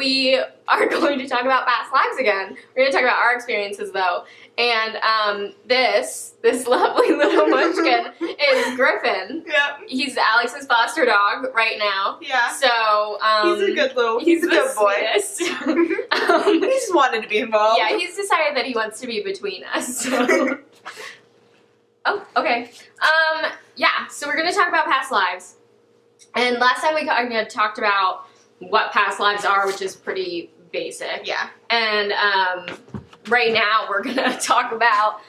we are going to talk about past lives again. We're going to talk about our experiences, though. And this lovely little munchkin is Griffin. Yep. He's Alex's foster dog right now. Yeah. So, he's a good boy. Sweetest. He just wanted to be involved. Yeah, he's decided that he wants to be between us. So. Oh, okay. Yeah, so we're going to talk about past lives. And last time we kind of talked about what past lives are, which is pretty basic. Yeah. And right now we're going to talk about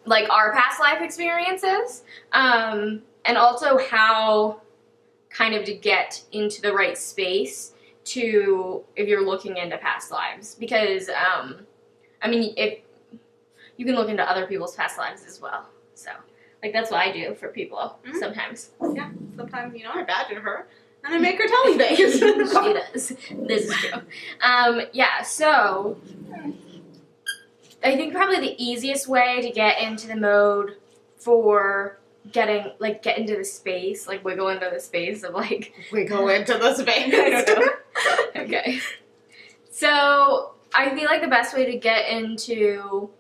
like our past life experiences and also how kind of to get into the right space to if you're looking into past lives. Because, I mean, if you can look into other people's past lives as well. So, like, that's what I do for people sometimes. Yeah, sometimes, I badger her and I make her tell me things. She does. This is true. Yeah, so I think probably the easiest way to get into the mode for get into the space, like wiggle into the space of like... Wiggle into the space. I don't know. Okay. So, I feel like the best way to get into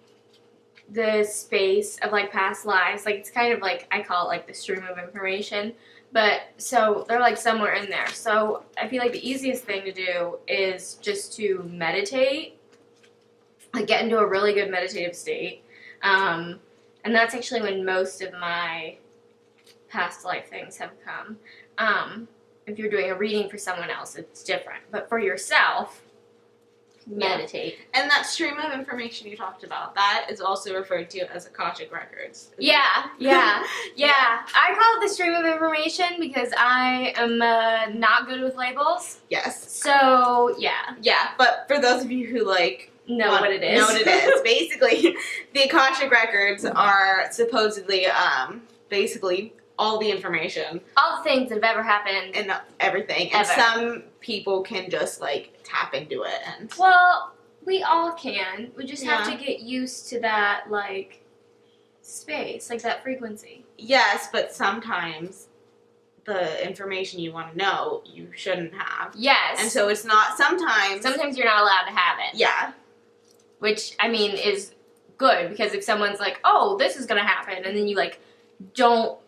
the space of like past lives, like it's kind of like, I call it like the stream of information, but so they're like somewhere in there. So I feel like the easiest thing to do is just to meditate, like get into a really good meditative state, and that's actually when most of my past life things have come. If you're doing a reading for someone else, it's different, but for yourself, meditate. And that stream of information you talked about, that is also referred to as Akashic Records. Yeah. I call it the stream of information because I am not good with labels. Yes. So, yeah. Yeah, but for those of you who know what it is. Basically, the Akashic Records are supposedly, basically all the information. All the things that have ever happened. And everything. Ever. And some people can just, tap into it. And well, we all can. We just have to get used to that, space, that frequency. Yes, but sometimes the information you want to know, you shouldn't have. Yes. And so it's not, sometimes you're not allowed to have it. Yeah. Which, I mean, is good, because if someone's like, oh, this is going to happen, and then you, don't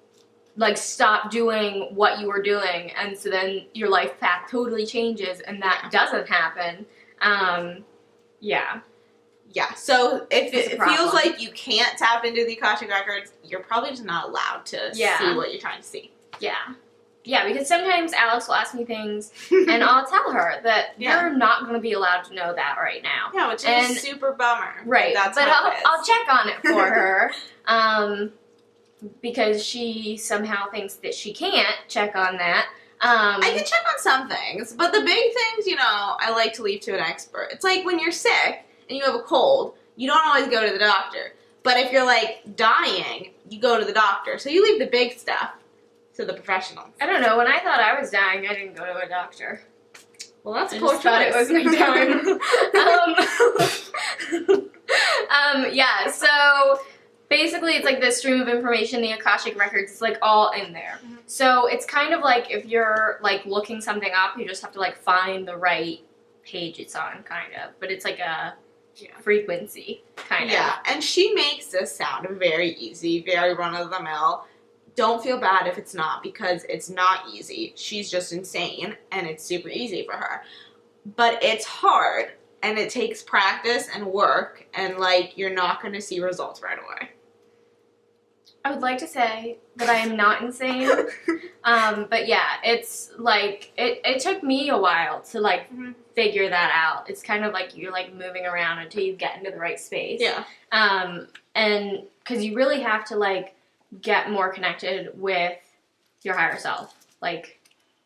stop doing what you were doing, and so then your life path totally changes, and that doesn't happen. Yeah. Yeah, so if it problem. feels like you can't tap into the Akashic Records, you're probably just not allowed to see what you're trying to see. Yeah. Yeah, because sometimes Alex will ask me things, and I'll tell her that you're not going to be allowed to know that right now. Yeah, which is a super bummer. Right, That's but how it is. I'll check on it for her. Because she somehow thinks that she can't check on that. I can check on some things, but the big things, I like to leave to an expert. It's like when you're sick and you have a cold, you don't always go to the doctor. But if you're, dying, you go to the doctor. So you leave the big stuff to the professionals. I don't know. When I thought I was dying, I didn't go to a doctor. Well, that's I a poor just thought choice. it was my time. Yeah, so... basically, it's like the stream of information, the Akashic Records, it's all in there. Mm-hmm. So it's kind of like if you're looking something up, you just have to find the right page it's on, kind of. But it's like a frequency, kind of. Yeah, and she makes this sound very easy, very run-of-the-mill. Don't feel bad if it's not, because it's not easy. She's just insane, and it's super easy for her. But it's hard, and it takes practice and work, and you're not going to see results right away. I would like to say that I am not insane, but yeah, it's it took me a while to figure that out. It's kind of like you're moving around until you get into the right space. Yeah. And because you really have to get more connected with your higher self,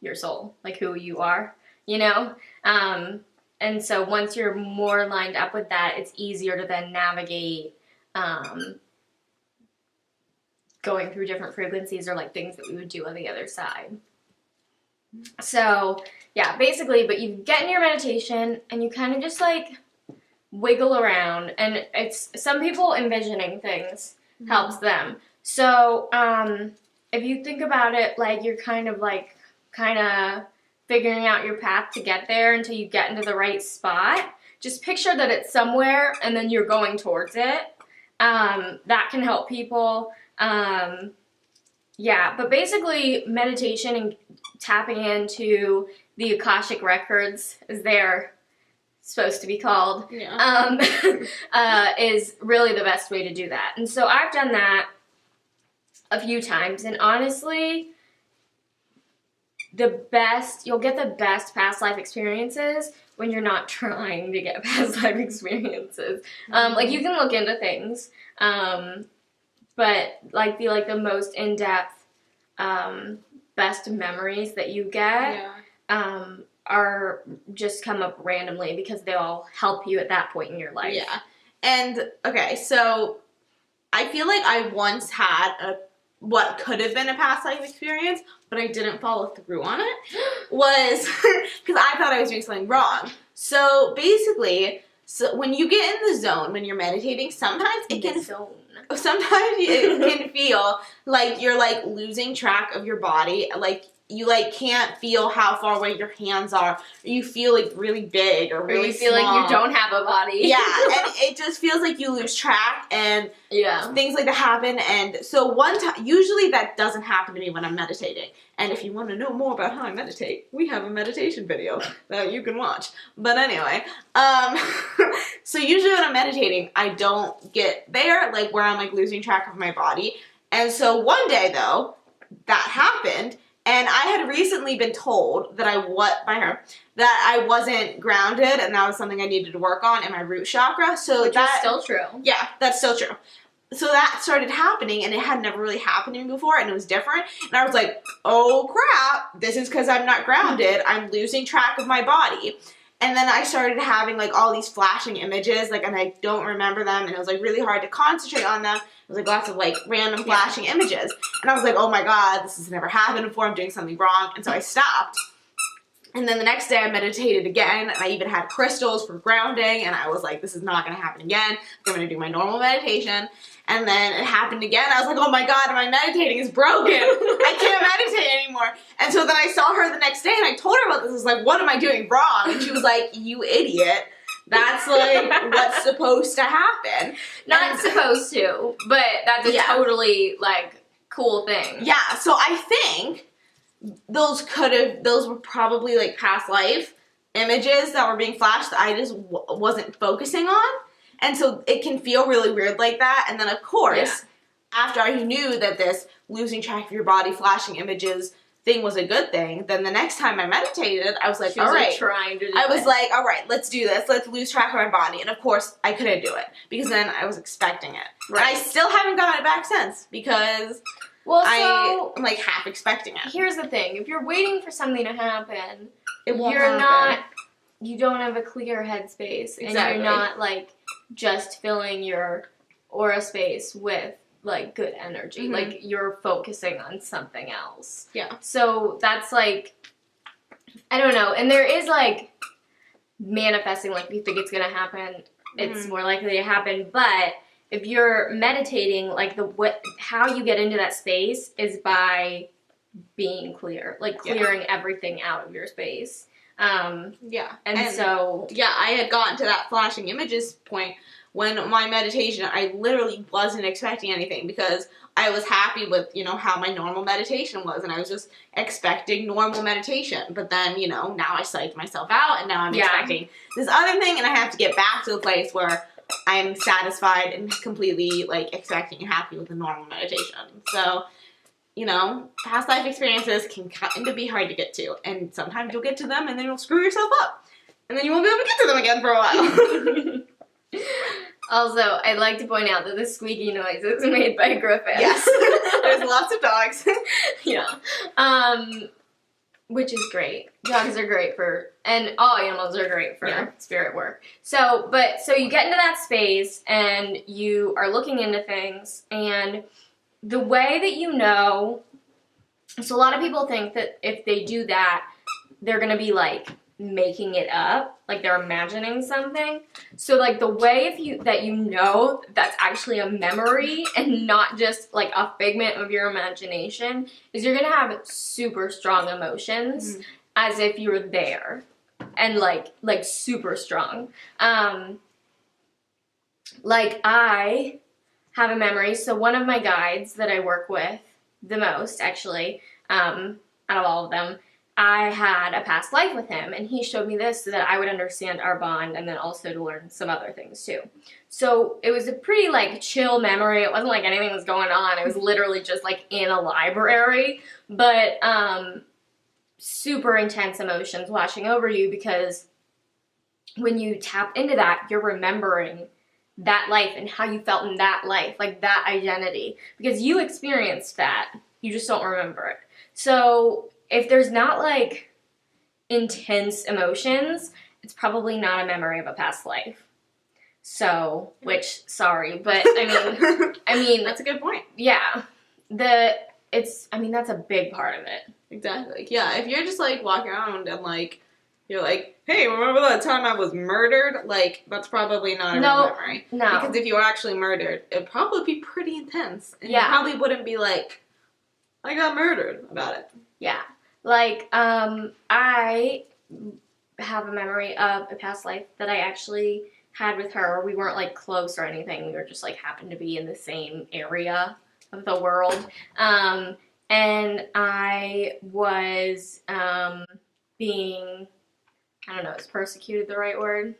your soul, who you are, and so once you're more lined up with that, it's easier to then navigate going through different frequencies or things that we would do on the other side. So, yeah, basically, but you get in your meditation and you kind of just wiggle around, and it's some people envisioning things helps them. So, if you think about it you're kind of figuring out your path to get there until you get into the right spot. Just picture that it's somewhere and then you're going towards it. That can help people. Yeah, but basically meditation and tapping into the Akashic records, as they're supposed to be called, is really the best way to do that. And so I've done that a few times, and honestly, you'll get the best past life experiences when you're not trying to get past life experiences. Like, you can look into things, but like the most in-depth, best memories that you get are just come up randomly because they'll help you at that point in your life. Yeah. And okay, so I feel like I once had what could have been a past life experience, but I didn't follow through on it, was because I thought I was doing something wrong. So basically, when you get in the zone, when you're meditating, sometimes it can feel like you're like losing track of your body, like you like can't feel how far away your hands are, or you feel like really big or really you feel small. like you don't have a body. Yeah, and it just feels like you lose track and things like that happen. And so one time, usually that doesn't happen to me when I'm meditating. And if you want to know more about how I meditate, we have a meditation video that you can watch. But anyway, so usually when I'm meditating, I don't get there, like where I'm like losing track of my body. And so one day though, that happened. And I had recently been told that I wasn't grounded, and that was something I needed to work on in my root chakra. So Which is still true. Yeah, that's still true. So that started happening, and it had never really happened to me before, and it was different. And I was like, oh crap, this is because I'm not grounded. I'm losing track of my body. And then I started having like all these flashing images, like, and I don't remember them, and it was like really hard to concentrate on them. It was like lots of like random flashing images. And I was like, oh my god, this has never happened before, I'm doing something wrong. And so I stopped. And then the next day I meditated again, and I even had crystals for grounding, and I was like, this is not going to happen again. I'm going to do my normal meditation. And then it happened again. I was like, oh my god, my meditating is broken. I can't meditate anymore. And so then I saw her the next day, and I told her about this. I was like, what am I doing wrong? And she was like, you idiot. That's like what's supposed to happen. Not supposed to, but that's a totally like cool thing. Yeah, so I think those were probably like past life images that were being flashed that I just wasn't focusing on. And so it can feel really weird like that. And then of course, after I knew that this losing track of your body, flashing images thing was a good thing, then the next time I meditated, I was like, all right. I was like, all right, let's do this. Let's lose track of my body. And of course, I couldn't do it because then I was expecting it. Right. And I still haven't gotten it back since because I'm like half expecting it. Here's the thing. If you're waiting for something to happen, it won't happen. You don't have a clear headspace. Exactly. And you're not like just filling your aura space with like good energy. Mm-hmm. Like you're focusing on something else. Yeah. So that's like, I don't know. And there is like manifesting, like you think it's gonna happen, it's more likely to happen. But if you're meditating, like how you get into that space is by being clear, like clearing everything out of your space. And so I had gotten to that flashing images point when my meditation, I literally wasn't expecting anything because I was happy with, how my normal meditation was, and I was just expecting normal meditation. But then, now I psyched myself out, and now I'm expecting this other thing, and I have to get back to a place where I'm satisfied and completely, like, expecting and happy with the normal meditation. So, past life experiences can kind of be hard to get to, and sometimes you'll get to them, and then you'll screw yourself up, and then you won't be able to get to them again for a while. Also, I'd like to point out that the squeaky noise is made by Griffin. Yes. There's lots of dogs. Which is great. Dogs are great and all animals are great for spirit work. So you get into that space and you are looking into things, and the way that so a lot of people think that if they do that, they're going to be like making it up, like they're imagining something. So like the way that's actually a memory and not just like a figment of your imagination is you're gonna have super strong emotions as if you were there and like super strong. Like I have a memory. So one of my guides that I work with the most, actually, out of all of them, I had a past life with him, and he showed me this so that I would understand our bond and then also to learn some other things too. So it was a pretty like chill memory. It wasn't like anything was going on. It was literally just like in a library, but super intense emotions washing over you, because when you tap into that, you're remembering that life and how you felt in that life, like that identity, because you experienced that, you just don't remember it. So if there's not like intense emotions, it's probably not a memory of a past life. So, which, sorry, but I mean, that's a good point. Yeah, that's a big part of it. Exactly. Yeah, if you're just like walking around and like you're like, hey, remember that time I was murdered? Like, that's probably not a real memory. No. Because if you were actually murdered, it'd probably be pretty intense. And yeah. You probably wouldn't be like, I got murdered about it. Yeah. Like, I have a memory of a past life that I actually had with her. We weren't like close or anything. We were just like happened to be in the same area of the world. And I was being, I don't know, is persecuted the right word?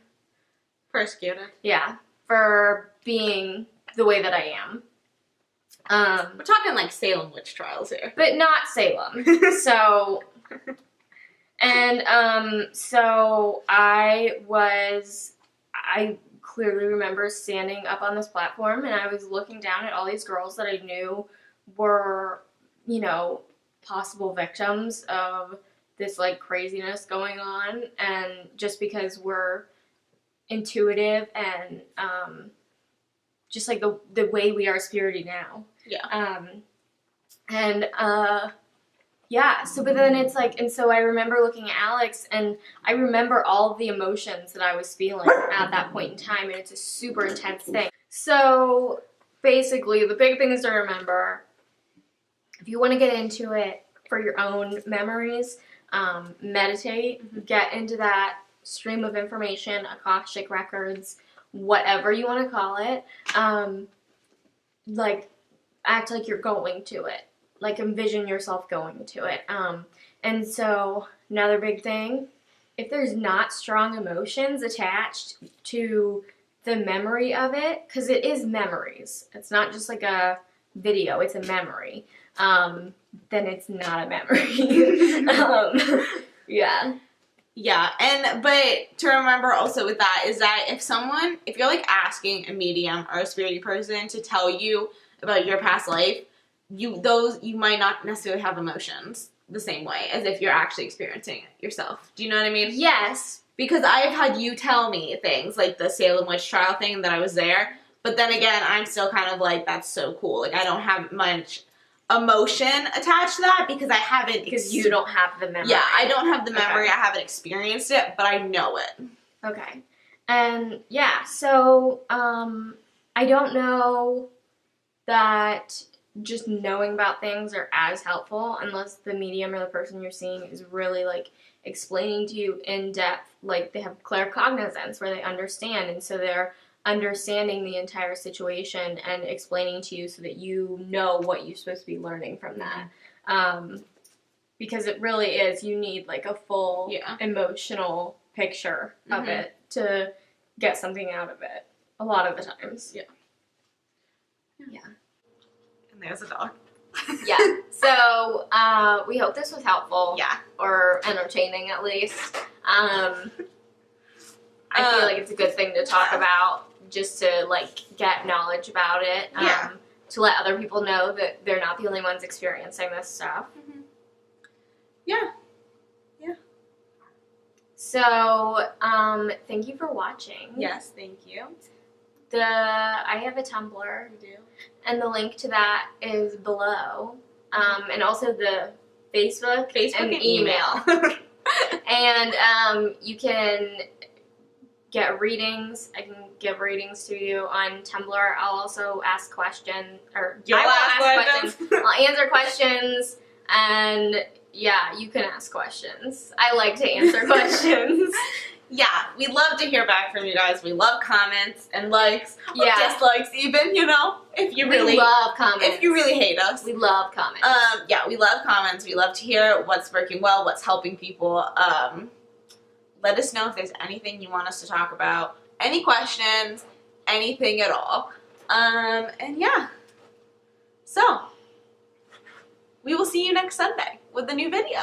Persecuted. Yeah, for being the way that I am. We're talking like Salem witch trials here. But not Salem. So, and so I clearly remember standing up on this platform, and I was looking down at all these girls that I knew were, you know, possible victims of this like craziness going on, and just because we're intuitive and just like the way we are spirited now. Yeah. Yeah, so but then it's like, and so I remember looking at Alex, and I remember all of the emotions that I was feeling at that point in time, and it's a super intense thing. So basically, the big things to remember, if you want to get into it for your own memories, meditate, get into that stream of information, Akashic records, whatever you want to call it, like act like you're going to it, like envision yourself going to it. And so another big thing, if there's not strong emotions attached to the memory of it, because it is memories, it's not just like a video, it's a memory, then it's not a memory. Yeah. Yeah, but to remember also with that is that if you're like asking a medium or a spirit person to tell you about your past life, you might not necessarily have emotions the same way as if you're actually experiencing it yourself. Do you know what I mean? Yes. Because I've had you tell me things like the Salem witch trial thing that I was there, but then again, I'm still kind of like, that's so cool. Like, I don't have much emotion attached to that because I haven't. Because you don't have the memory. Yeah, I don't have the memory. Okay. I haven't experienced it, but I know it. Okay. And yeah, so I don't know that just knowing about things are as helpful unless the medium or the person you're seeing is really like explaining to you in depth, like they have claircognizance where they understand, and so they're understanding the entire situation and explaining to you so that you know what you're supposed to be learning from that. Because it really is, you need like a full emotional picture of it to get something out of it a lot of the times. Yeah. And there's a dog. Yeah. So we hope this was helpful. Yeah. Or entertaining at least. I feel like it's a good thing to talk about, just to like get knowledge about it. To let other people know that they're not the only ones experiencing this stuff. Yeah. So, thank you for watching. Yes, thank you. I have a Tumblr. You do. And the link to that is below. And also the Facebook and email. And you can get readings. I can give readings to you on Tumblr. I'll also ask questions, or You'll I will ask questions. I'll answer questions, and yeah, you can ask questions. I like to answer questions. Yeah, we love to hear back from you guys. We love comments and likes, or Yeah. dislikes even, you know, if you We really love comments. if you really hate us. We love comments. Yeah, we love comments. We love to hear what's working well, what's helping people. Let us know if there's anything you want us to talk about, any questions, anything at all. And yeah. So, we will see you next Sunday with a new video.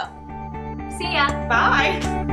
See ya. Bye.